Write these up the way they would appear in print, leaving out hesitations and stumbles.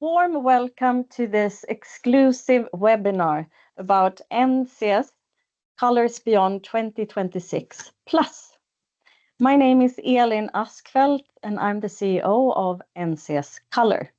warm welcome to this exclusive webinar about NCS Colors Beyond 2026 Plus. My name is Elin Askfeldt and I'm the CEO of NCS Color.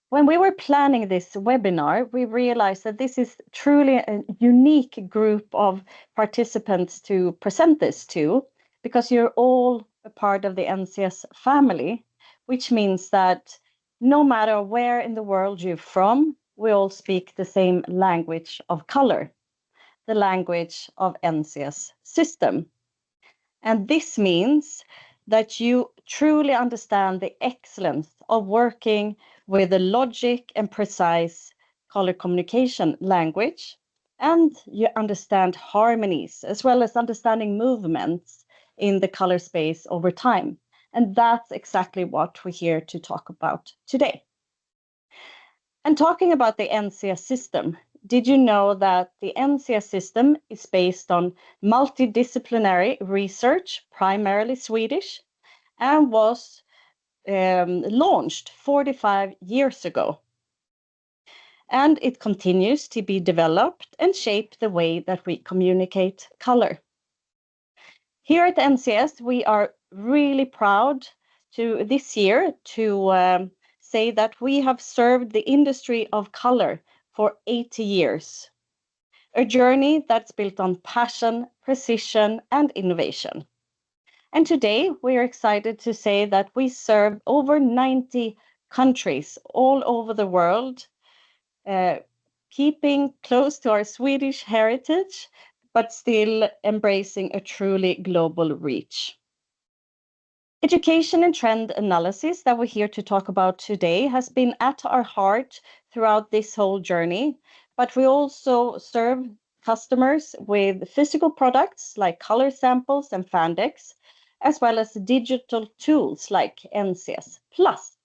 When we were planning this webinar, we realized that this is truly a unique group of participants to present this to, because you're all a part of the NCS family, which means that no matter where in the world you're from, we all speak the same language of color, the language of NCS system. And this means that you truly understand the excellence of working with a logic and precise color communication language, and you understand harmonies as well as understanding movements in the color space over time. And that's exactly what we're here to talk about today. And talking about the NCS system, did you know that the NCS system is based on multidisciplinary research, primarily Swedish, and was launched 45 years ago? And it continues to be developed and shape the way that we communicate color. Here at NCS, we are really proud to this year to say that we have served the industry of color for 80 years, a journey that's built on passion, precision, and innovation. And today we are excited to say that we serve over 90 countries all over the world, keeping close to our Swedish heritage, but still embracing a truly global reach. Education and trend analysis that we're here to talk about today has been at our heart throughout this whole journey, but we also serve customers with physical products like color samples and Fandex, as well as digital tools like NCS Plus.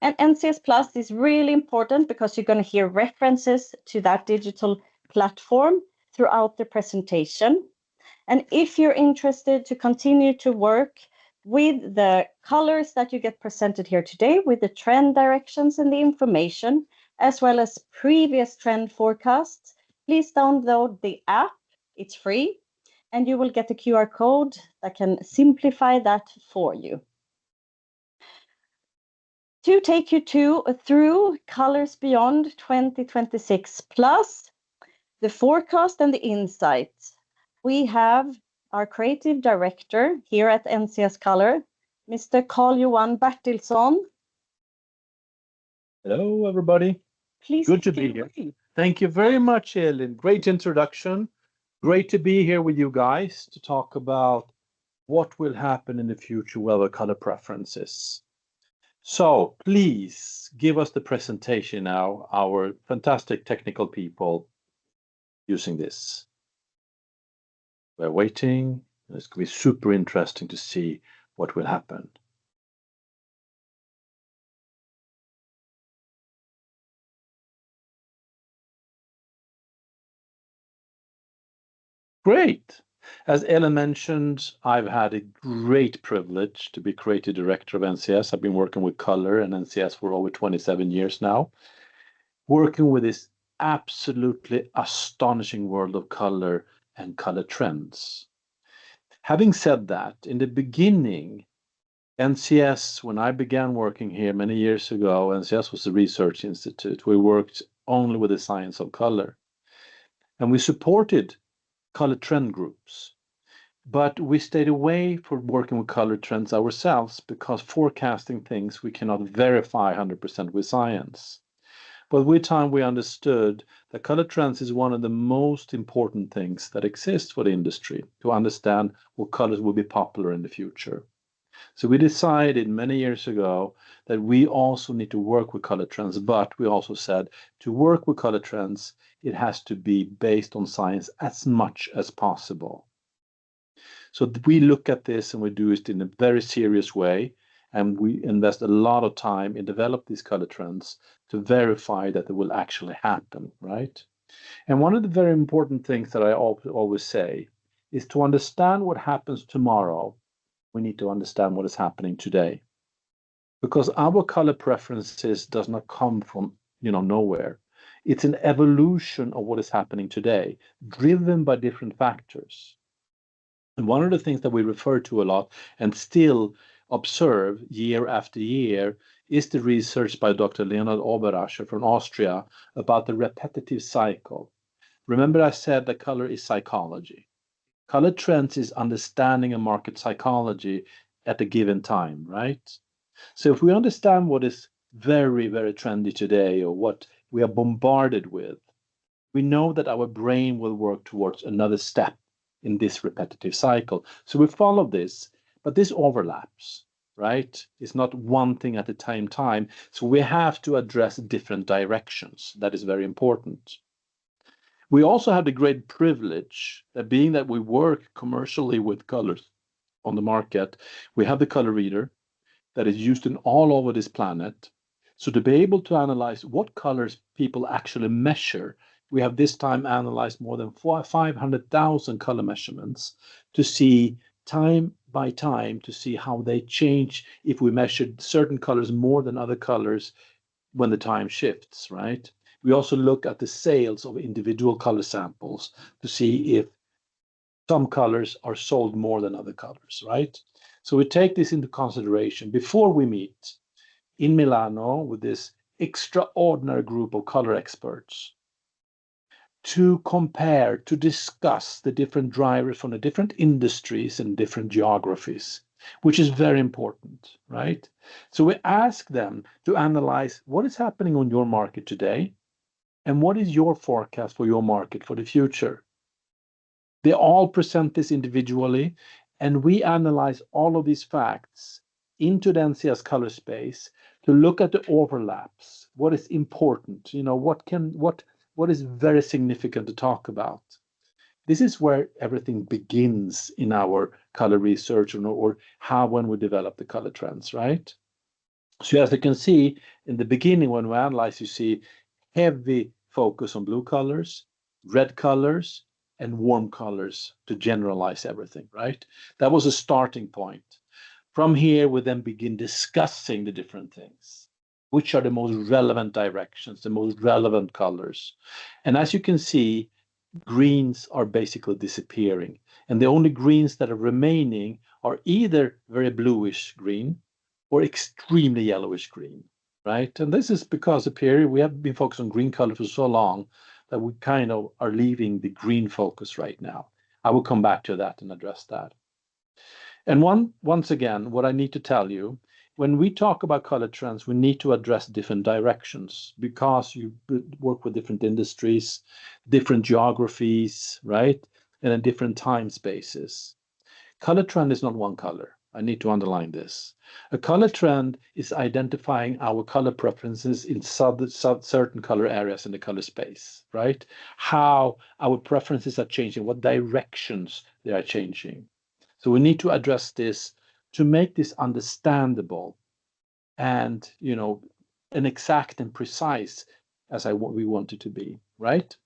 And NCS Plus is really important because you're going to hear references to that digital platform throughout the presentation. And if you're interested to continue to work with the colors that you get presented here today, with the trend directions and the information, as well as previous trend forecasts, please download the app. It's free, and you will get a QR code that can simplify that for you. To take you through Colors Beyond 2026 Plus, the forecast and the insights, we have our creative director here at NCS Color, Mr. Carl-Johan Bertilsson. Hello, everybody. Please. Good to be here. Thank you very much, Elin. Great introduction. Great to be here with you guys to talk about what will happen in the future with our color preferences. So please give us the presentation now, our fantastic technical people using this. We're waiting. It's going to be super interesting to see what will happen. Great. As Ellen mentioned, I've had a great privilege to be creative director of NCS. I've been working with color and NCS for over 27 years now, working with this absolutely astonishing world of color and color trends. Having said that, in the beginning, NCS, when I began working here many years ago, NCS was a research institute. We worked only with the science of color. And we supported color trend groups. But we stayed away from working with color trends ourselves because forecasting things we cannot verify 100% with science. But with time we understood that color trends is one of the most important things that exists for the industry to understand what colors will be popular in the future. So we decided many years ago that we also need to work with color trends, but we also said to work with color trends, it has to be based on science as much as possible. So we look at this and we do it in a very serious way, and we invest a lot of time in develop these color trends to verify that it will actually happen, right? And one of the very important things that I always say is to understand what happens tomorrow, we need to understand what is happening today. because our color preferences does not come from, nowhere. It's an evolution of what is happening today, driven by different factors. And one of the things that we refer to a lot and still observe year after year is the research by Dr. Leonard Oberascher from Austria about the repetitive cycle. Remember, I said that color is psychology. Color trends is understanding a market psychology at a given time, right? So if we understand what is very, very trendy today or what we are bombarded with, we know that our brain will work towards another step in this repetitive cycle. So we follow this, but this overlaps, right? It's not one thing at the same time. So we have to address different directions. That is very important. We also have the great privilege that being that we work commercially with colors on the market, we have the color reader that is used in all over this planet. So to be able to analyze what colors people actually measure, we have this time analyzed more than 500,000 color measurements to see time by time to see how they change if we measured certain colors more than other colors when the time shifts, right? We also look at the sales of individual color samples to see if some colors are sold more than other colors, right? So we take this into consideration before we meet in Milano with this extraordinary group of color experts to compare, to discuss the different drivers from the different industries and different geographies, which is very important, right? So we ask them to analyze what is happening on your market today and what is your forecast for your market for the future. They all present this individually, and we analyze all of these facts into the NCS color space to look at the overlaps, what is important, what is very significant to talk about. This is where everything begins in our color research or how when we develop the color trends, right? So as you can see in the beginning when we analyze, you see heavy focus on blue colors, red colors, and warm colors to generalize everything, right? That was a starting point. From here, we then begin discussing the different things. Which are the most relevant directions, the most relevant colors? And as you can see, greens are basically disappearing. And the only greens that are remaining are either very bluish green or extremely yellowish green, right? And this is because the period we have been focused on green color for so long that we kind of are leaving the green focus right now. I will come back to that and address that. And once again, what I need to tell you, when we talk about color trends, we need to address different directions because you work with different industries, different geographies, right? And in different time spaces. Color trend is not one color. I need to underline this. A color trend is identifying our color preferences in certain color areas in the color space, right? How our preferences are changing, what directions they are changing. So we need to address this to make this understandable and, an exact and precise as we want it to be, right?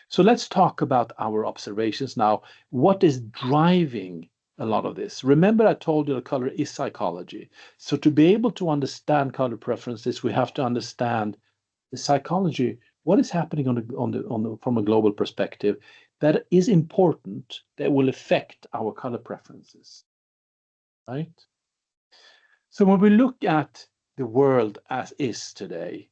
So let's talk about our observations now. What is driving a lot of this? Remember, I told you the color is psychology. So to be able to understand color preferences, we have to understand the psychology. What is happening from a global perspective that is important that will affect our color preferences, right? So when we look at the world as is today,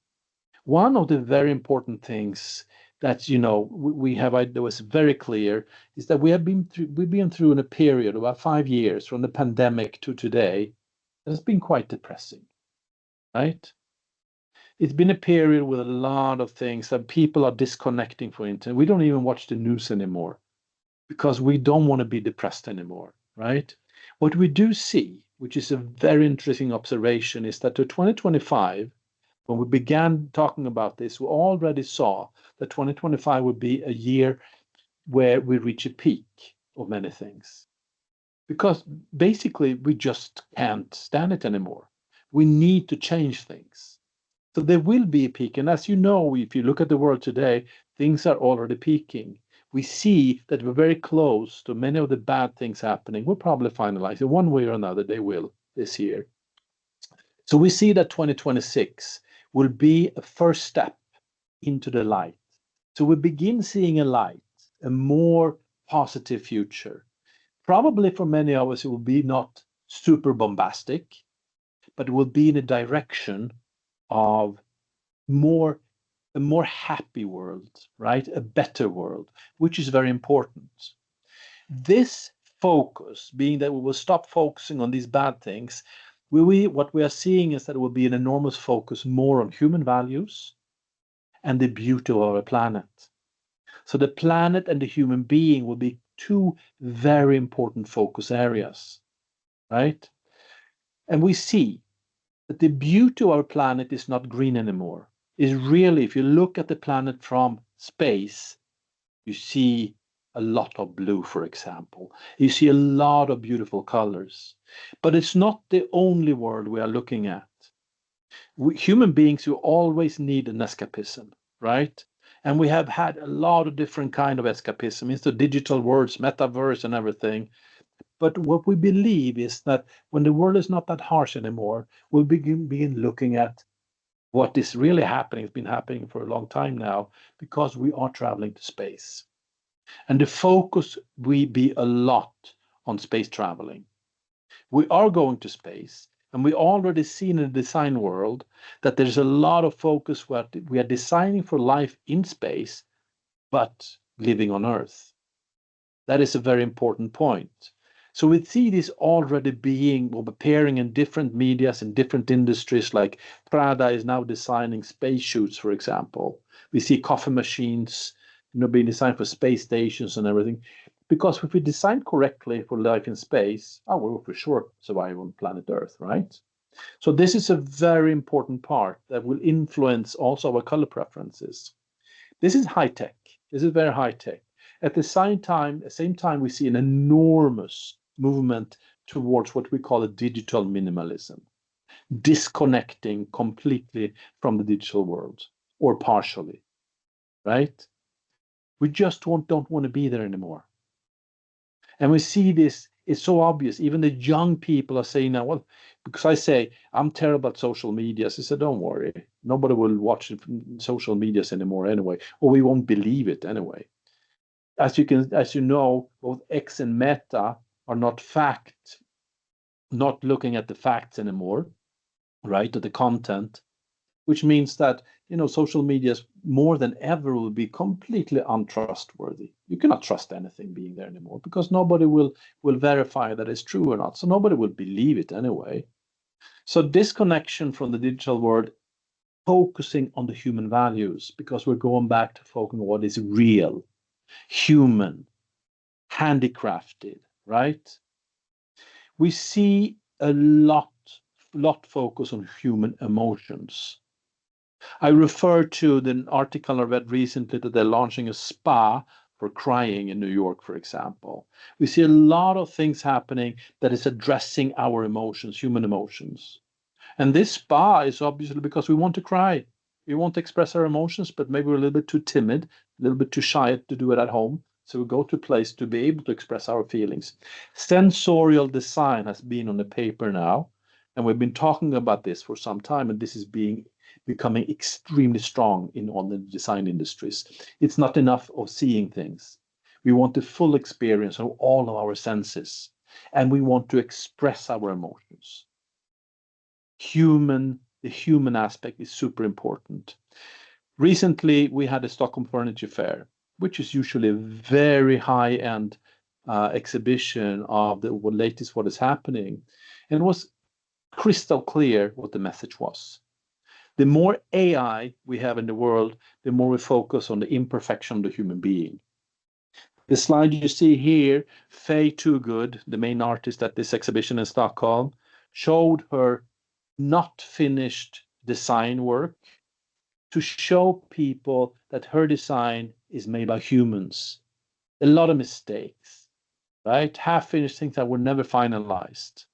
one of the very important things that we have that was very clear is that we've been through in a period of about 5 years from the pandemic to today that has been quite depressing, right? It's been a period with a lot of things that people are disconnecting from internet. We don't even watch the news anymore because we don't want to be depressed anymore, right? What we do see, which is a very interesting observation, is that to 2025, when we began talking about this, we already saw that 2025 would be a year where we reach a peak of many things. Because basically, we just can't stand it anymore. We need to change things. So there will be a peak. And as you know, if you look at the world today, things are already peaking. We see that we're very close to many of the bad things happening. We'll probably finalize it one way or another, they will this year. So we see that 2026 will be a first step into the light. So we begin seeing a light, a more positive future. Probably for many of us, it will be not super bombastic, but it will be in a direction of more a more happy world, right? A better world, which is very important. This focus, being that we will stop focusing on these bad things, what we are seeing is that it will be an enormous focus more on human values and the beauty of our planet. So the planet and the human being will be two very important focus areas, right? And we see that the beauty of our planet is not green anymore. Is really, if you look at the planet from space, you see a lot of blue, for example. You see a lot of beautiful colors. But it's not the only world we are looking at. We, human beings, you always need an escapism, right? And we have had a lot of different kind of escapism into digital worlds, metaverse and everything. But what we believe is that when the world is not that harsh anymore, we'll begin looking at what is really happening. It's been happening for a long time now because we are traveling to space. And the focus will be a lot on space traveling. We are going to space, and we already see in the design world that there's a lot of focus where we are designing for life in space, but living on Earth. That is a very important point. So we see this already being or appearing in different medias in different industries, like Prada is now designing space suits, for example. We see coffee machines, being designed for space stations and everything. Because if we design correctly for life in space, we will for sure survive on planet Earth, right? So this is a very important part that will influence also our color preferences. This is high tech. This is very high tech. At the same time, we see an enormous movement towards what we call a digital minimalism, disconnecting completely from the digital world or partially, right? We just don't want to be there anymore. And we see this, it's so obvious. Even the young people are saying now, well, because I say I'm terrible at social media. So I said, don't worry, nobody will watch social medias anymore anyway, or we won't believe it anyway. As you know, both X and Meta are not looking at the facts anymore, right? Or the content, which means that social media more than ever will be completely untrustworthy. You cannot trust anything being there anymore because nobody will verify that it's true or not. So nobody will believe it anyway. So disconnection from the digital world, focusing on the human values, because we're going back to focusing on what is real, human, handicrafted, right? We see a lot focus on human emotions. I refer to the article I read recently that they're launching a spa for crying in New York, for example. We see a lot of things happening that is addressing our emotions, human emotions. And this spa is obviously because we want to cry. We want to express our emotions, but maybe we're a little bit too timid, a little bit too shy to do it at home. So we go to a place to be able to express our feelings. Sensorial design has been on the paper now, and we've been talking about this for some time, and this is becoming extremely strong in all the design industries. It's not enough of seeing things. We want the full experience of all of our senses, and we want to express our emotions. The human aspect is super important. Recently, we had a Stockholm Furniture Fair, which is usually a very high-end exhibition of the latest what is happening. And it was crystal clear what the message was. The more AI we have in the world, the more we focus on the imperfection of the human being. The slide you see here, Faye Toogood, the main artist at this exhibition in Stockholm, showed her not finished design work to show people that her design is made by humans. A lot of mistakes, right? Half-finished things that were never finalized.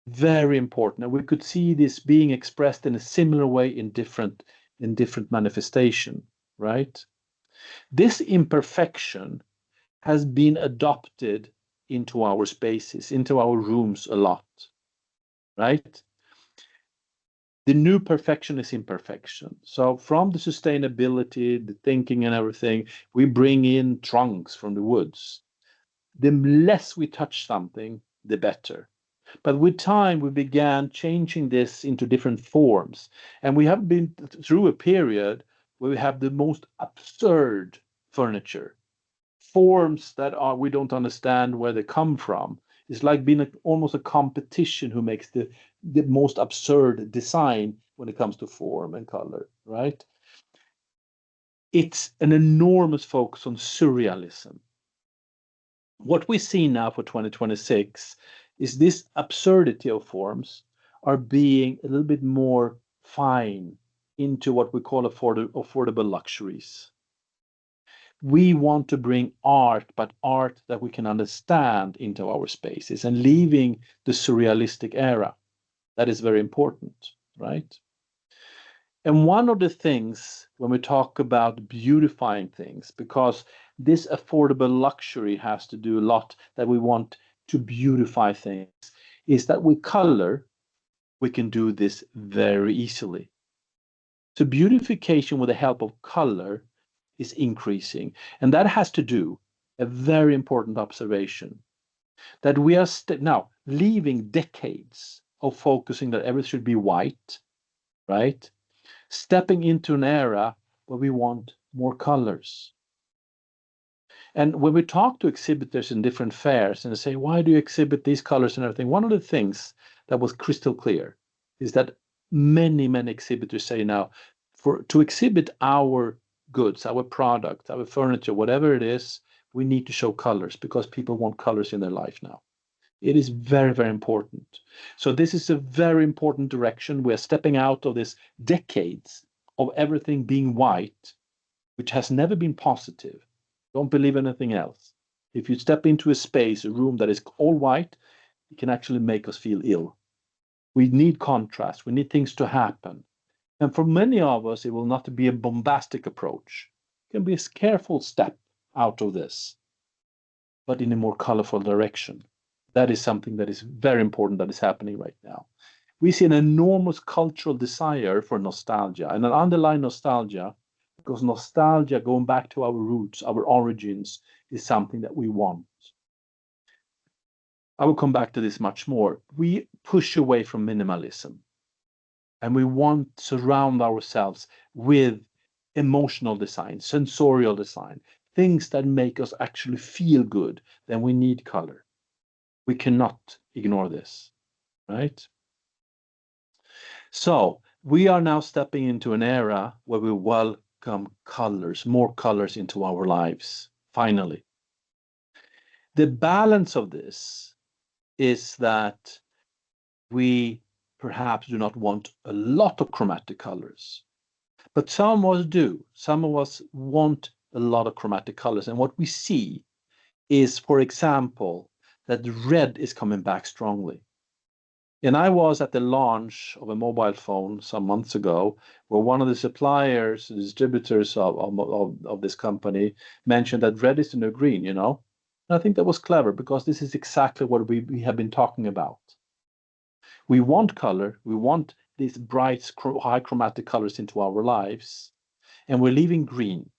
Very important. And we could see this being expressed in a similar way in different manifestation, right? This imperfection has been adopted into our spaces, into our rooms a lot, right? The new perfection is imperfection. So from the sustainability, the thinking and everything, we bring in trunks from the woods. The less we touch something, the better. But with time, we began changing this into different forms. And we have been through a period where we have the most absurd furniture, forms that are we don't understand where they come from. It's like being almost a competition who makes the most absurd design when it comes to form and color, right? It's an enormous focus on surrealism. What we see now for 2026 is this absurdity of forms are being a little bit more fine into what we call affordable luxuries. We want to bring art, but art that we can understand into our spaces and leaving the surrealistic era. That is very important, right? And one of the things when we talk about beautifying things, because this affordable luxury has to do a lot that we want to beautify things, is that with color, we can do this very easily. So beautification with the help of color is increasing. And that has to do a very important observation that we are now leaving decades of focusing that everything should be white, right? Stepping into an era where we want more colors. And when we talk to exhibitors in different fairs and they say, why do you exhibit these colors and everything? One of the things that was crystal clear is that many exhibitors say now, to exhibit our goods, our products, our furniture, whatever it is, we need to show colors because people want colors in their life now. It is very important. So this is a very important direction. We're stepping out of this decades of everything being white, which has never been positive. Don't believe anything else. If you step into a space, a room that is all white, it can actually make us feel ill. We need contrast. We need things to happen. And for many of us, it will not be a bombastic approach. It can be a careful step out of this, but in a more colorful direction. That is something that is very important that is happening right now. We see an enormous cultural desire for nostalgia and an underlying nostalgia because nostalgia, going back to our roots, our origins, is something that we want. I will come back to this much more. We push away from minimalism and we want to surround ourselves with emotional design, sensorial design, things that make us actually feel good. Then we need color. We cannot ignore this, right? So we are now stepping into an era where we welcome colors, more colors into our lives, finally. The balance of this is that we perhaps do not want a lot of chromatic colors, but some of us do. Some of us want a lot of chromatic colors. And what we see is, for example, that red is coming back strongly. And I was at the launch of a mobile phone some months ago, where one of the suppliers, the distributors of this company, mentioned that red is the new green, you know? And I think that was clever because this is exactly what we have been talking about. We want color, we want these bright, high chromatic colors into our lives, and we're leaving green.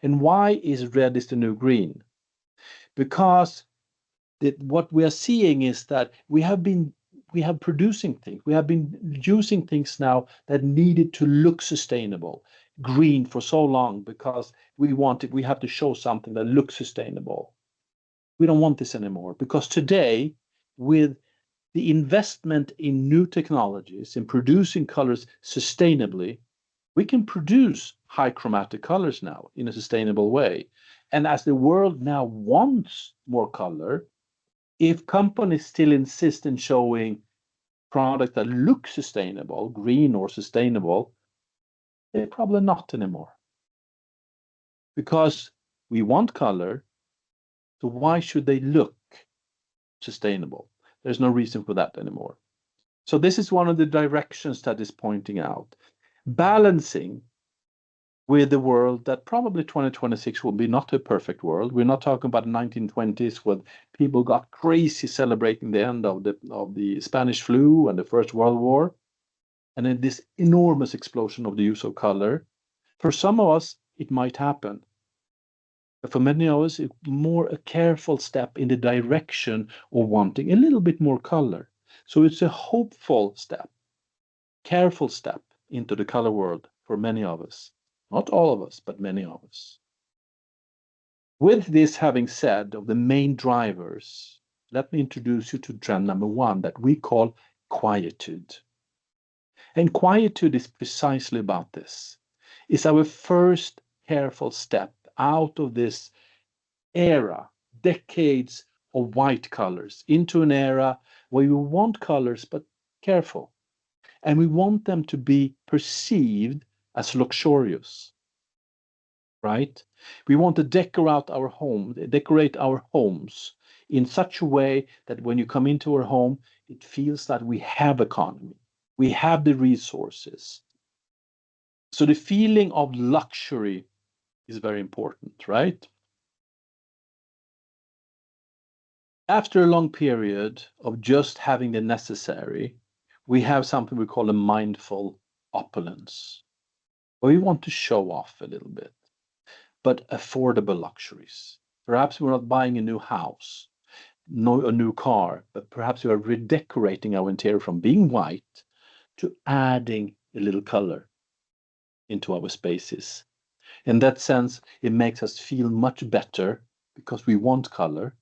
And why is red is the new green? Because what we are seeing is that we have been producing things. We have been using things now that needed to look sustainable, green for so long because we have to show something that looks sustainable. We don't want this anymore because today, with the investment in new technologies, in producing colors sustainably, we can produce high chromatic colors now in a sustainable way. And as the world now wants more color, if companies still insist in showing products that look sustainable, green or sustainable, they're probably not anymore. Because we want color, so why should they look sustainable? There's no reason for that anymore. So this is one of the directions that is pointing out. Balancing with the world that probably 2026 will be not a perfect world. We're not talking about the 1920s when people got crazy celebrating the end of the Spanish flu and the First World War. and in this enormous explosion of the use of color. For some of us, it might happen. But for many of us, it's more a careful step in the direction of wanting a little bit more color. So it's a hopeful step, careful step into the color world for many of us. Not all of us, but many of us. With this having said of the main drivers, let me introduce you to trend number one that we call quietude. And quietude is precisely about this. It's our first careful step out of this era, decades of white colors, into an era where we want colors, but careful. And we want them to be perceived as luxurious, right? We want to decorate our homes in such a way that when you come into our home, it feels that we have economy, we have the resources. So the feeling of luxury is very important, right? After a long period of just having the necessary, we have something we call a mindful opulence, where we want to show off a little bit, but affordable luxuries. Perhaps we're not buying a new house, no, a new car, but perhaps we are redecorating our interior from being white to adding a little color into our spaces. In that sense, it makes us feel much better because we want color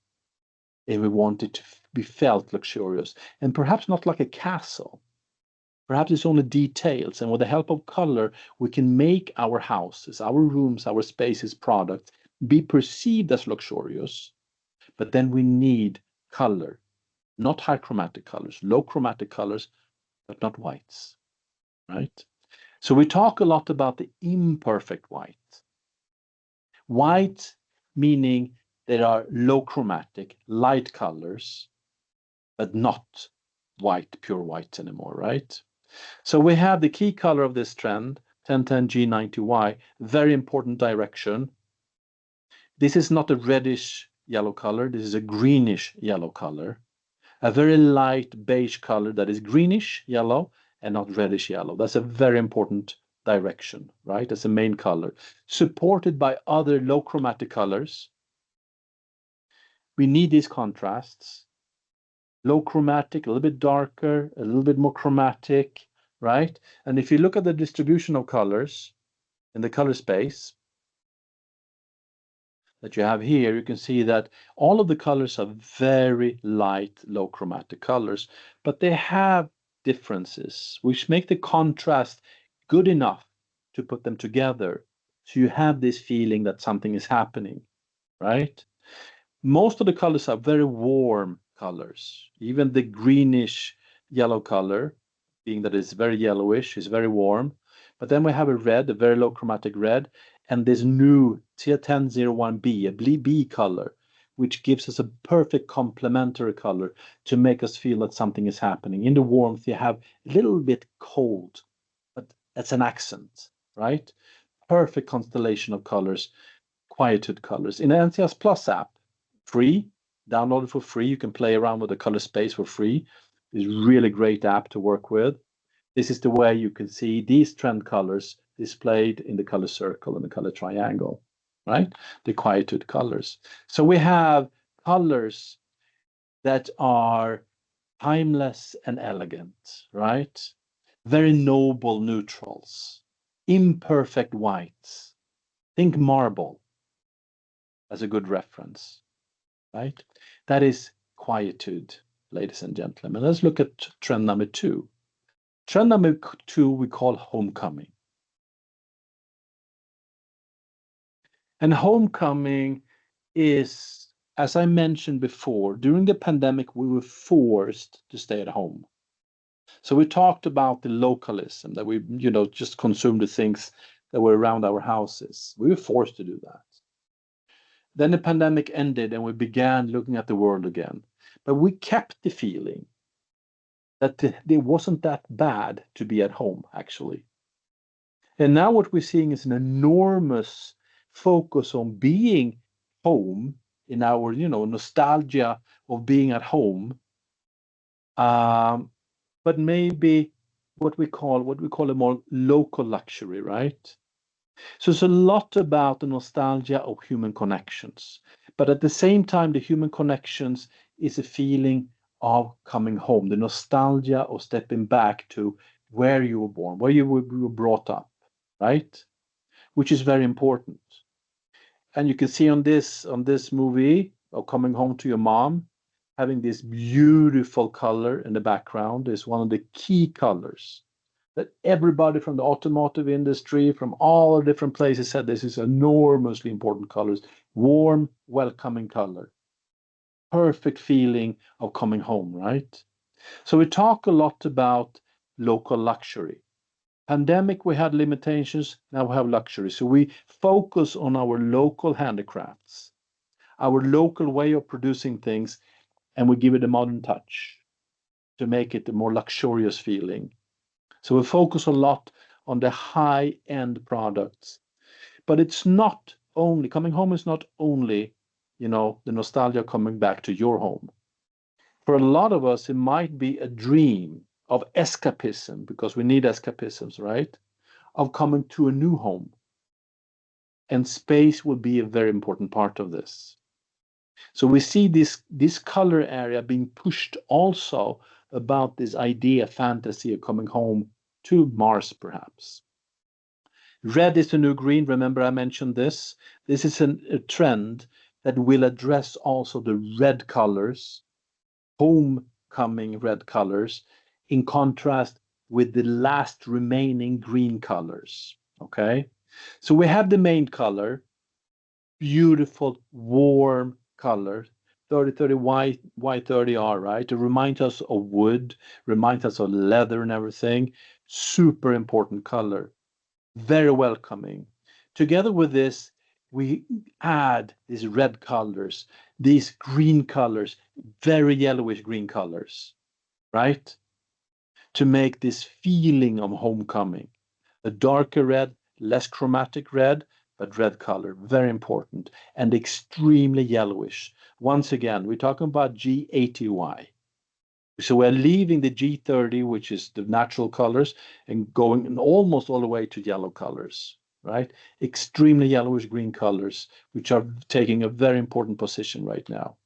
and we want it to be felt luxurious and perhaps not like a castle. Perhaps it's only details, and with the help of color, we can make our houses, our rooms, our spaces, products be perceived as luxurious. But then we need color, not high chromatic colors, low chromatic colors, but not whites, right? So we talk a lot about the imperfect white. White meaning there are low chromatic, light colors, but not white, pure white anymore, right? So we have the key color of this trend, 1010G90Y, very important direction. This is not a reddish yellow color, this is a greenish yellow color. A very light beige color that is greenish yellow and not reddish yellow. That's a very important direction, right? That's the main color. Supported by other low chromatic colors. We need these contrasts. Low chromatic, a little bit darker, a little bit more chromatic, right? And if you look at the distribution of colors in the color space that you have here, you can see that all of the colors are very light, low chromatic colors, but they have differences which make the contrast good enough to put them together. So you have this feeling that something is happening, right? Most of the colors are very warm colors. Even the greenish yellow color, being that it's very yellowish, is very warm. But then we have a red, a very low chromatic red, and this new T1001B, a B color, which gives us a perfect complementary color to make us feel that something is happening. In the warmth, you have a little bit cold, but that's an accent, right? Perfect constellation of colors, Quietude colors. In the NCS Plus app, free, download it for free. You can play around with the color space for free. It's a really great app to work with. This is the way you can see these trend colors displayed in the color circle and the color triangle, right? The Quietude colors. So we have colors that are timeless and elegant, right? Very noble neutrals, imperfect whites. Think marble as a good reference, right? That is quietude, ladies and gentlemen. Let's look at trend number two. Trend number two we call homecoming. And homecoming is, as I mentioned before, during the pandemic, we were forced to stay at home. So we talked about the localism that we, just consumed the things that were around our houses. We were forced to do that. Then the pandemic ended and we began looking at the world again. But we kept the feeling that it wasn't that bad to be at home, actually. And now what we're seeing is an enormous focus on being home in our, nostalgia of being at home. But maybe what we call a more local luxury, right? So it's a lot about the nostalgia of human connections. But at the same time, the human connections is a feeling of coming home, the nostalgia of stepping back to where you were born, where you were brought up, right? Which is very important. And you can see on this movie of coming home to your mom, having this beautiful color in the background is one of the key colors that everybody from the automotive industry, from all the different places said this is enormously important colors. Warm, welcoming color. Perfect feeling of coming home, right? So we talk a lot about local luxury. Pandemic, we had limitations, now we have luxury. So we focus on our local handicrafts, our local way of producing things, and we give it a modern touch to make it a more luxurious feeling. So we focus a lot on the high-end products. But it's not only coming home is not only, the nostalgia coming back to your home. For a lot of us, it might be a dream of escapism, because we need escapisms, right? Of coming to a new home. And space will be a very important part of this. So we see this color area being pushed also about this idea, fantasy of coming home to Mars, perhaps. Red is the new green. Remember, I mentioned this. This is a trend that will address also the red colors, homecoming red colors, in contrast with the last remaining green colors. Okay, so we have the main color, beautiful, warm color. 3030 Y30R, right? It reminds us of wood, reminds us of leather and everything. Super important color, very welcoming. Together with this, we add these red colors, these green colors, very yellowish green colors, right? To make this feeling of homecoming. A darker red, less chromatic red, but red color, very important, and extremely yellowish. Once again, we're talking about G80Y. So we're leaving the G30, which is the natural colors, and going almost all the way to yellow colors, right? Extremely yellowish green colors, which are taking a very important position right now,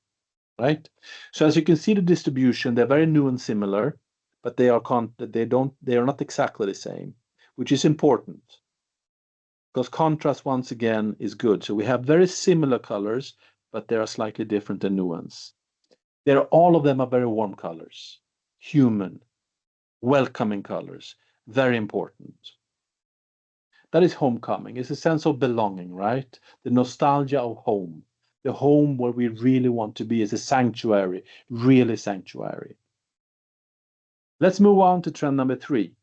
right? So as you can see, the distribution, they're very new and similar, but they are not exactly the same, which is important because contrast once again is good. So we have very similar colors, but they are slightly different in nuance. All of them are very warm colors, human, welcoming colors, very important. That is homecoming. It's a sense of belonging, right? The nostalgia of home, the home where we really want to be is a sanctuary, really sanctuary. Let's move on to trend number 3.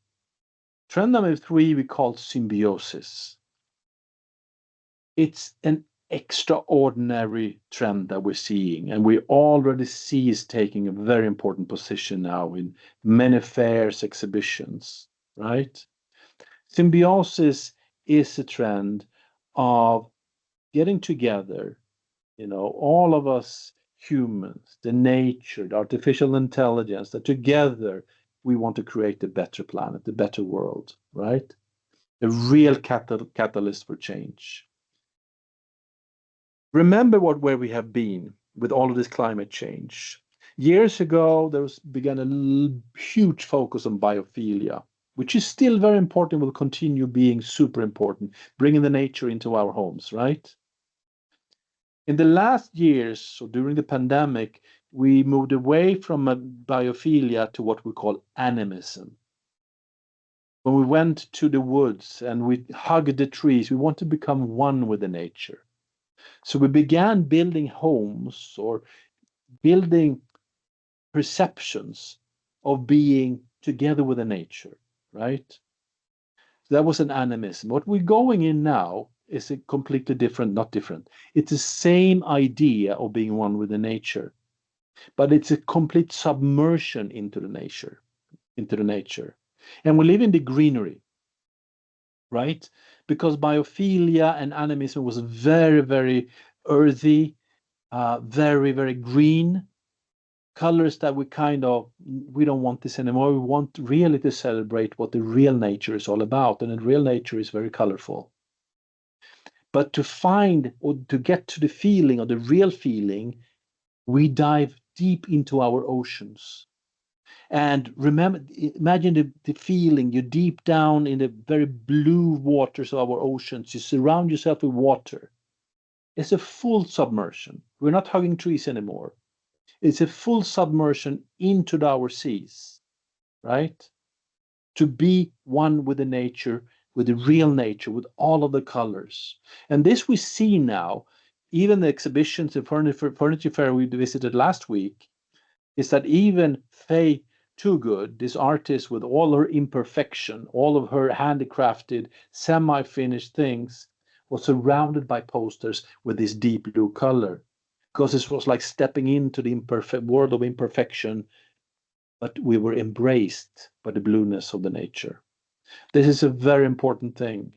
Trend number 3 we call symbiosis. It's an extraordinary trend that we're seeing, and we already see is taking a very important position now in many fairs, exhibitions, right? Symbiosis is a trend of getting together, all of us humans, the nature, the artificial intelligence, that together we want to create a better planet, a better world, right? A real catalyst for change. Remember where we have been with all of this climate change. Years ago, began a huge focus on biophilia, which is still very important, will continue being super important, bringing the nature into our homes, right? In the last years, so during the pandemic, we moved away from a biophilia to what we call animism. When we went to the woods and we hugged the trees, we want to become one with the nature. So we began building homes or building perceptions of being together with the nature, right? So that was an animism. What we're going in now is a completely different, not different. It's the same idea of being one with the nature, but it's a complete submersion into the nature, And we live in the greenery, right? Because biophilia and animism was very, very earthy, very, very green, colors that we don't want this anymore. We want really to celebrate what the real nature is all about. And the real nature is very colorful. But to find or to get to the feeling or the real feeling, we dive deep into our oceans. And remember, imagine the feeling. You're deep down in the very blue waters of our oceans. You surround yourself with water. It's a full submersion. We're not hugging trees anymore. It's a full submersion into our seas, right? To be one with the nature, with the real nature, with all of the colors. And this we see now, even the exhibitions and furniture fair we visited last week, is that even Faye Toogood, this artist with all her imperfection, all of her handicrafted, semi-finished things, was surrounded by posters with this deep blue color. Because it was like stepping into the imperfect world of imperfection, but we were embraced by the blueness of the nature. This is a very important thing.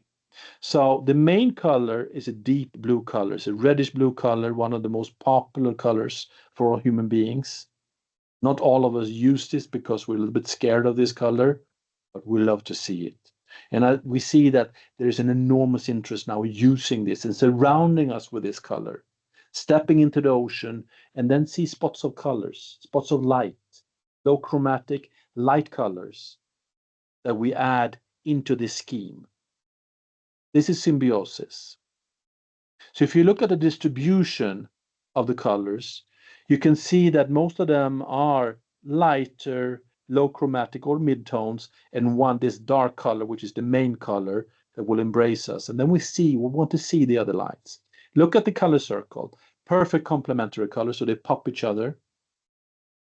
So the main color is a deep blue color. It's a reddish blue color, one of the most popular colors for all human beings. Not all of us use this because we're a little bit scared of this color, but we love to see it. And we see that there is an enormous interest now using this and surrounding us with this color, stepping into the ocean and then see spots of colors, spots of light, low chromatic light colors that we add into this scheme. This is symbiosis. So if you look at the distribution of the colors, you can see that most of them are lighter, low chromatic or midtones, and this dark color, which is the main color that will embrace us. And then we want to see the other lights. Look at the color circle, perfect complementary colors, so they pop each other,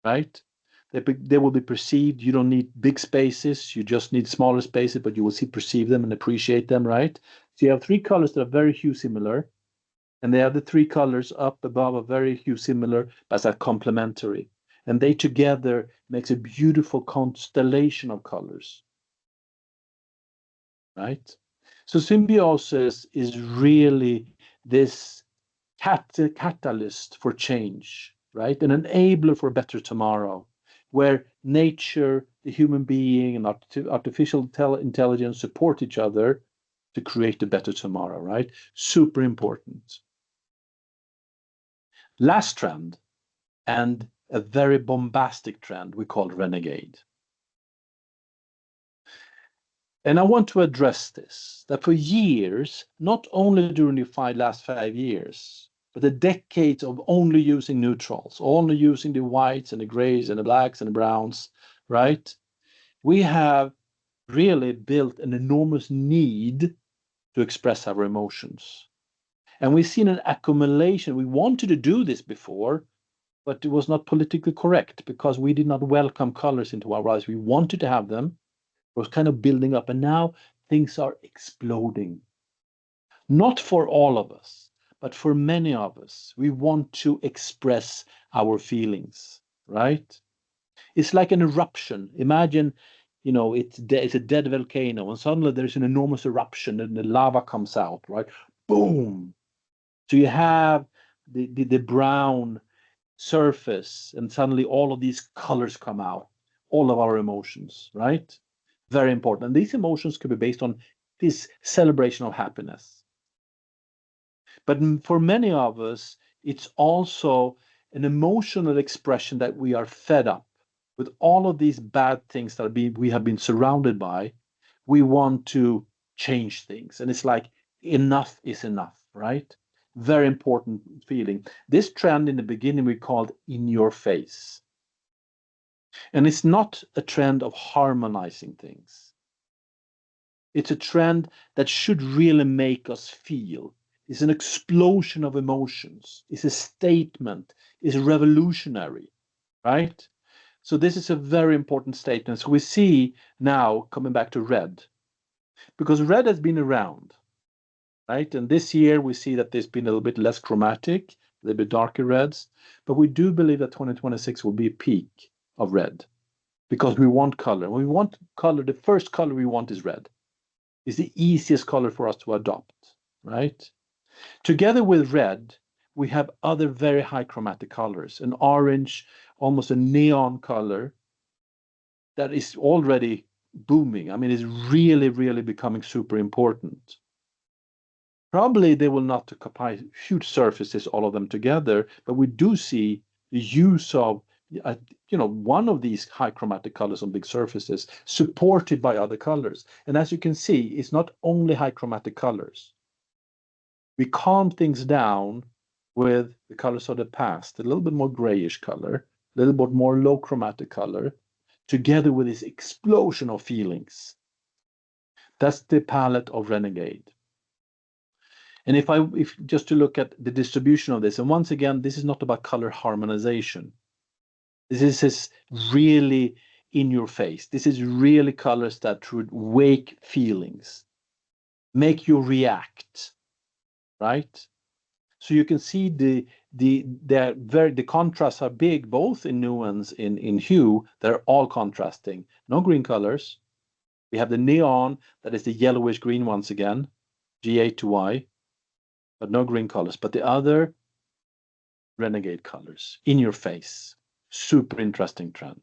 right? They will be perceived. You don't need big spaces. You just need smaller spaces, but you will perceive them and appreciate them, right? So you have three colors that are very hue similar, and they have the three colors up above are very hue similar, but are complementary. And they together makes a beautiful constellation of colors, right? So symbiosis is really this catalyst for change, right? An enabler for a better tomorrow, where nature, the human being, and artificial intelligence support each other to create a better tomorrow, right? Super important. Last trend, and a very bombastic trend we call Renegade. And I want to address this, that for years, not only during the last 5 years, but the decades of only using neutrals, only using the whites and the grays and the blacks and the browns, right? We have really built an enormous need to express our emotions. And we've seen an accumulation. We wanted to do this before, but it was not politically correct because we did not welcome colors into our lives. We wanted to have them. It was kind of building up, and now things are exploding. Not for all of us, but for many of us. We want to express our feelings, right? It's like an eruption. Imagine, it's a dead volcano, and suddenly there's an enormous eruption, and the lava comes out, right? Boom! So you have the brown surface, and suddenly all of these colors come out, all of our emotions, right? Very important. And these emotions could be based on this celebration of happiness. But for many of us, it's also an emotional expression that we are fed up with all of these bad things that we have been surrounded by. We want to change things. And it's like enough is enough, right? Very important feeling. This trend in the beginning we called in your face. And it's not a trend of harmonizing things. It's a trend that should really make us feel. It's an explosion of emotions. It's a statement. It's revolutionary, right? So this is a very important statement. So we see now coming back to red, because red has been around, right? And this year we see that there's been a little bit less chromatic, a little bit darker reds, but we do believe that 2026 will be a peak of red because we want color. When we want color, the first color we want is red. It's the easiest color for us to adopt, right? Together with red, we have other very high chromatic colors, an orange, almost a neon color that is already booming. I mean, it's really, really becoming super important. Probably they will not occupy huge surfaces, all of them together, but we do see the use of one of these high chromatic colors on big surfaces supported by other colors. And as you can see, it's not only high chromatic colors. We calm things down with the colors of the past, a little bit more grayish color, a little bit more low chromatic color, together with this explosion of feelings. That's the palette of Renegade. And if just to look at the distribution of this, and once again, this is not about color harmonization. This is really in your face. This is really colors that would wake feelings, make you react, right? So you can see the contrasts are big, both in nuance, in hue. They're all contrasting. No green colors. We have the neon, that is the yellowish green once again, G8 to Y, but no green colors. But the other Renegade colors in your face. Super interesting trend.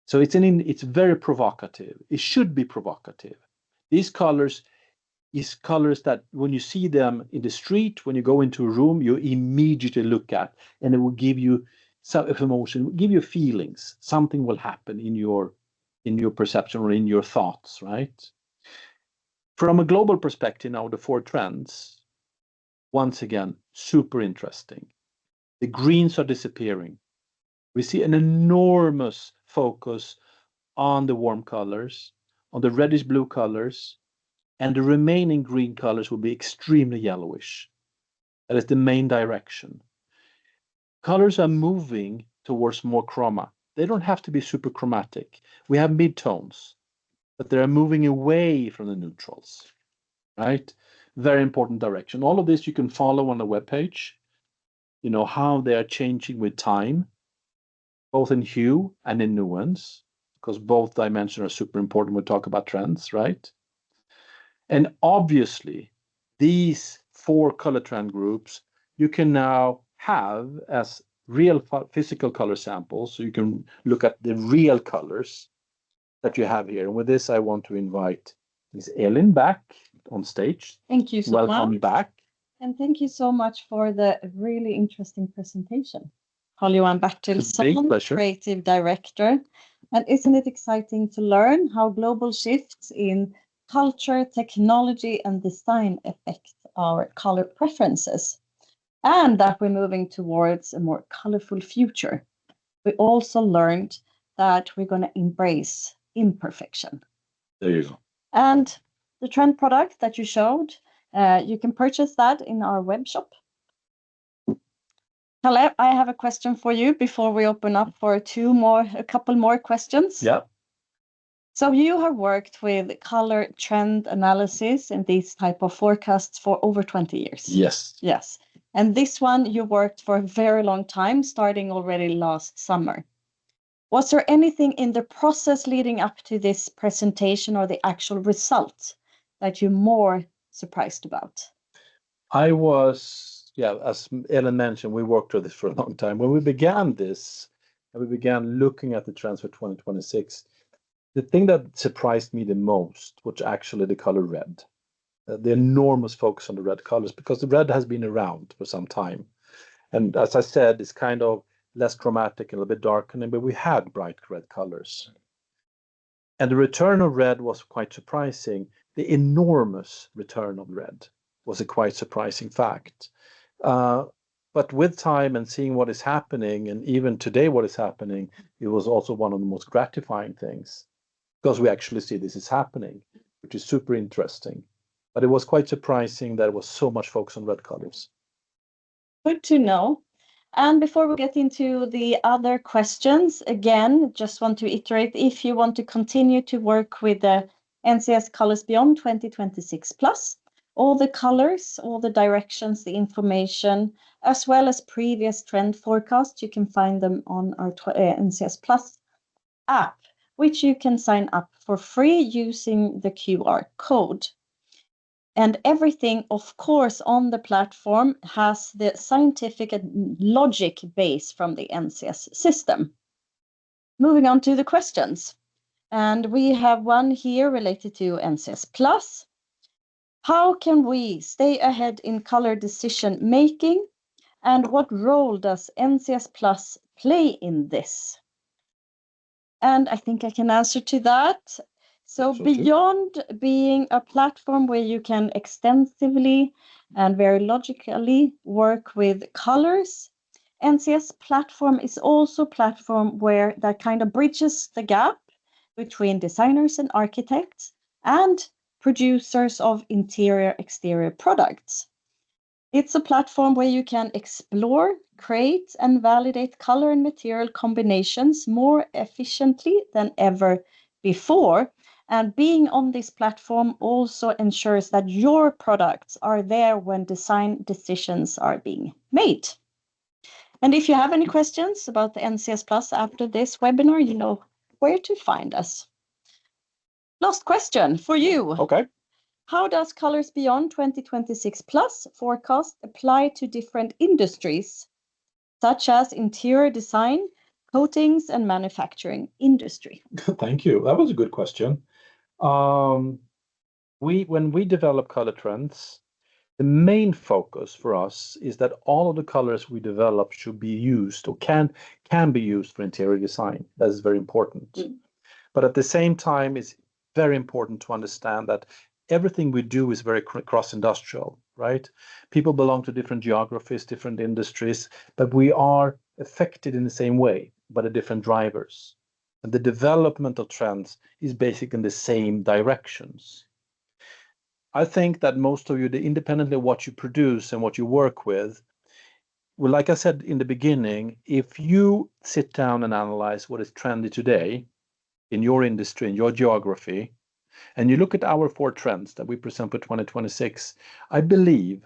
So it's very provocative. It should be provocative. These colors is colors that when you see them in the street, when you go into a room, you immediately look at, and it will give you some emotion, give you feelings. Something will happen in your perception or in your thoughts, right? From a global perspective now, the 4 trends, once again, super interesting. The greens are disappearing. We see an enormous focus on the warm colors, on the reddish blue colors, and the remaining green colors will be extremely yellowish. That is the main direction. Colors are moving towards more chroma. They don't have to be super chromatic. We have midtones, but they're moving away from the neutrals, right? Very important direction. All of this you can follow on the webpage, how they are changing with time, both in hue and in nuance, because both dimensions are super important when we talk about trends, right? And obviously, these 4 color trend groups you can now have as real physical color samples. So you can look at the real colors that you have here. And with this, I want to invite Ms. Elin back on stage. Thank you so much. Welcome back. And thank you so much for the really interesting presentation. Carl-Johan Bertilsson, Creative Director. And isn't it exciting to learn how global shifts in culture, technology, and design affect our color preferences, and that we're moving towards a more colorful future. We also learned that we're going to embrace imperfection. There you go. And the trend product that you showed, you can purchase that in our web shop. Kalle, I have a question for you before we open up for a couple more questions. Yeah. So you have worked with color trend analysis and these type of forecasts for over 20 years. Yes. Yes. And this one you worked for a very long time, starting already last summer. Was there anything in the process leading up to this presentation or the actual result that you're more surprised about? I was, as Ellen mentioned, we worked with this for a long time. When we began this, and we began looking at the trends for 2026, the thing that surprised me the most was actually the color red. The enormous focus on the red colors, because the red has been around for some time. And as I said, it's kind of less chromatic, a little bit darkening, but we had bright red colors. And the return of red was quite surprising. The enormous return of red was a quite surprising fact. But with time and seeing what is happening, and even today what is happening, it was also one of the most gratifying things, because we actually see this is happening, which is super interesting. But it was quite surprising that there was so much focus on red colors. Good to know. And before we get into the other questions, again, just want to iterate, if you want to continue to work with the NCS Colors Beyond 2026 Plus, all the colors, all the directions, the information, as well as previous trend forecasts, you can find them on our NCS Plus app, which you can sign up for free using the QR code. And everything, of course, on the platform has the scientific and logic base from the NCS system. Moving on to the questions. And we have one here related to NCS Plus. How can we stay ahead in color decision making? And what role does NCS Plus play in this? And I think I can answer to that. So beyond being a platform where you can extensively and very logically work with colors, NCS platform is also a platform where that kind of bridges the gap between designers and architects and producers of interior exterior products. It's a platform where you can explore, create, and validate color and material combinations more efficiently than ever before. And being on this platform also ensures that your products are there when design decisions are being made. And if you have any questions about the NCS Plus after this webinar, you know where to find us. Last question for you. Okay. How does Colors Beyond 2026 Plus forecast apply to different industries, such as interior design, coatings, and manufacturing industry? Thank you. That was a good question. When we develop color trends, the main focus for us is that all of the colors we develop should be used or can be used for interior design. That is very important. But at the same time, it's very important to understand that everything we do is very cross-industrial, right? People belong to different geographies, different industries, but we are affected in the same way by the different drivers. And the development of trends is basically in the same directions. I think that most of you, independently of what you produce and what you work with, well, like I said in the beginning, if you sit down and analyze what is trendy today in your industry, in your geography, and you look at our 4 trends that we present for 2026, I believe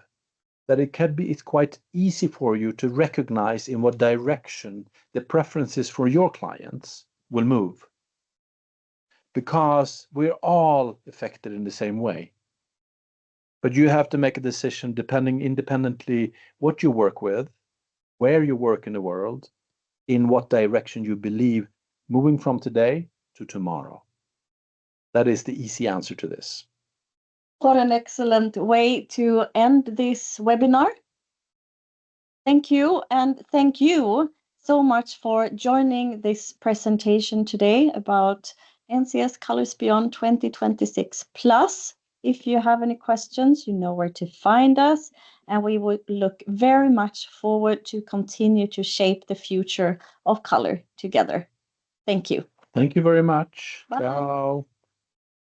that it's quite easy for you to recognize in what direction the preferences for your clients will move. Because we're all affected in the same way. But you have to make a decision depending independently what you work with, where you work in the world, in what direction you believe moving from today to tomorrow. That is the easy answer to this. What an excellent way to end this webinar. Thank you, and thank you so much for joining this presentation today about NCS Colors Beyond 2026 Plus. If you have any questions, you know where to find us, and we would look very much forward to continue to shape the future of color together. Thank you. Thank you very much. Bye. Ciao.